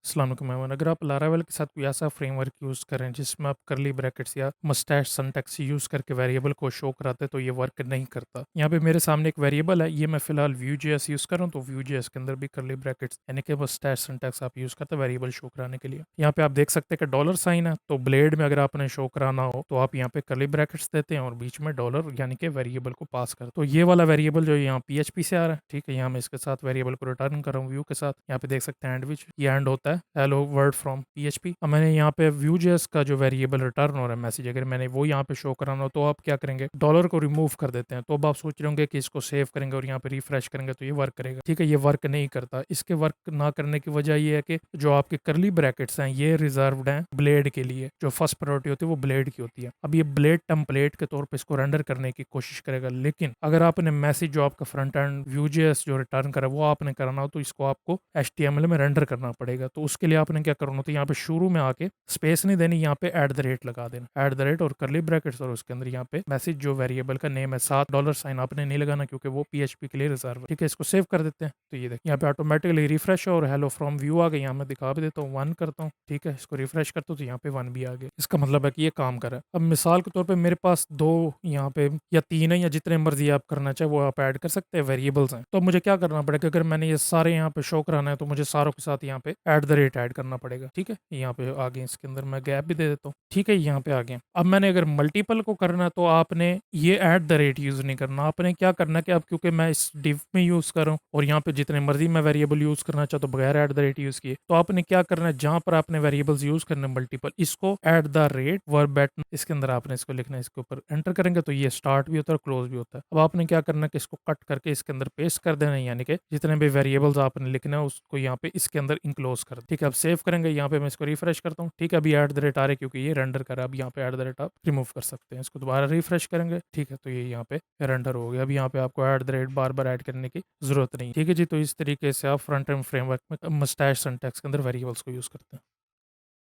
अस्सलाम वालेकुम मेमन। अगर आप लारावेल के साथ कोई ऐसा फ्रेमवर्क यूज़ करें जिसमें आप कर्ली ब्रैकेट्स या मस्टैश सिंटैक्स यूज़ करके वेरिएबल को शो कराते हैं तो ये वर्क नहीं करता। यहाँ पे मेरे सामने एक वेरिएबल है, ये मैं फ़िलहाल Vue.js यूज़ कर रहा हूँ, तो Vue.js के अंदर भी कर्ली ब्रैकेट्स यानी कि मस्टैश सिंटैक्स आप यूज़ करते हैं वेरिएबल शो कराने के लिए। यहाँ पे आप देख सकते हैं कि डॉलर साइन है, तो ब्लेड में अगर आपने शो कराना हो तो आप यहाँ पे कर्ली ब्रैकेट्स देते हैं और बीच में डॉलर यानी कि वेरिएबल को पास कर। तो ये वाला वेरिएबल जो यहाँ PHP से आ रहा है, ठीक है, यहाँ मैं इसके साथ वेरिएबल को रिटर्न कर रहा हूँ व्यू के साथ। यहाँ पे देख सकते हैं एंड विच ये एंड होता है हेलो वर्ड फ्रॉम PHP। अब मैंने यहाँ पे Vue.js का जो वेरिएबल रिटर्न हो रहा है मैसेज, अगर मैंने वो यहाँ पे शो कराना हो तो आप क्या करेंगे, डॉलर को रिमूव कर देते हैं। तो अब आप सोच रहे होंगे कि इसको सेव करेंगे और यहाँ पे रिफ्रेश करेंगे तो ये वर्क करेगा। ठीक है, ये वर्क नहीं करता। इसके वर्क ना करने की वजह ये है कि जो आपके कर्ली ब्रैकेट्स हैं ये रिजर्व्ड हैं ब्लेड के लिए। जो फर्स्ट प्रायोरिटी होती है वो ब्लेड की होती है। अब ये ब्लेड टेम्पलेट के तौर पर इसको रेंडर करने की कोशिश करेगा, लेकिन अगर आपने मैसेज जो आपका फ्रंट एंड Vue.js जो रिटर्न करा वो आपने कराना हो तो इसको आपको HTML में रेंडर करना पड़ेगा। तो उसके लिए आपने क्या करना होता है, यहाँ पे शुरू में आके स्पेस नहीं देनी, यहाँ पे @ लगा देना, @ और कर्ली ब्रैकेट्स और उसके अंदर यहाँ पे मैसेज जो वेरिएबल का नेम है साथ डॉलर साइन आपने नहीं लगाना क्योंकि वो PHP के लिए रिजर्व है। ठीक है, इसको सेव कर देते हैं। तो ये देखिए यहाँ पे ऑटोमेटिकली रिफ्रेश और हेलो फ्रॉम व्यू आ गई। यहाँ मैं दिखा भी देता हूँ, 1 करता हूँ। ठीक है, इसको रिफ्रेश करता हूँ तो यहाँ पे 1 भी आ गया। इसका मतलब है कि ये काम कर रहा है। अब मिसाल के तौर पे मेरे पास 2 यहाँ पे या 3 है या जितने मर्जी आप करना चाहे वो आप ऐड कर सकते हैं वेरिएबल्स हैं। तो मुझे क्या करना पड़ेगा, अगर मैंने ये सारे यहाँ पे शो कराना है तो मुझे सारों के साथ यहाँ पे @ ऐड करना पड़ेगा। ठीक है, यहाँ पे आगे इसके अंदर मैं गैप भी दे देता हूँ। ठीक है, यहाँ पे आ गया। अब मैंने अगर मल्टीपल को करना है तो आपने ये @ यूज नहीं करना। आपने क्या करना कि अब क्योंकि मैं इस डिव में यूज कर रहा हूँ और यहाँ पे जितने मर्जी मैं वेरिएबल यूज करना चाहता हूँ बगैर @ यूज किए, तो आपने क्या करना है, जहां पर आपने वेरिएबल्स यूज करने मल्टीपल, इसको @verb इसके अंदर आपने इसको लिखना है। इसके ऊपर एंटर करेंगे तो ये स्टार्ट भी होता है क्लोज भी होता है। अब आपने क्या करना है कि इसको कट करके इसके अंदर पेस्ट कर देना है, यानी कि जितने भी वेरिएबल्स आपने लिखना है उसको यहाँ पे इसके अंदर इंक्लोज कर। ठीक है, अब सेव करेंगे। यहाँ पे मैं इसको रिफ्रेश करता हूँ। ठीक है, अभी @ आ रहा है क्योंकि ये रेंडर करा। अब यहाँ पे @ आप रिमूव कर सकते हैं। इसको दोबारा रिफ्रेश करेंगे। ठीक है, तो ये यहाँ पे रेंडर हो गया। अब यहाँ पे आपको @ बार बार ऐड करने की जरूरत नहीं। ठीक है जी, तो इस तरीके से आप फ्रंट एंड फ्रेमवर्क में मस्टैश सिंटैक्स के अंदर वेरिएबल्स को यूज करते हैं।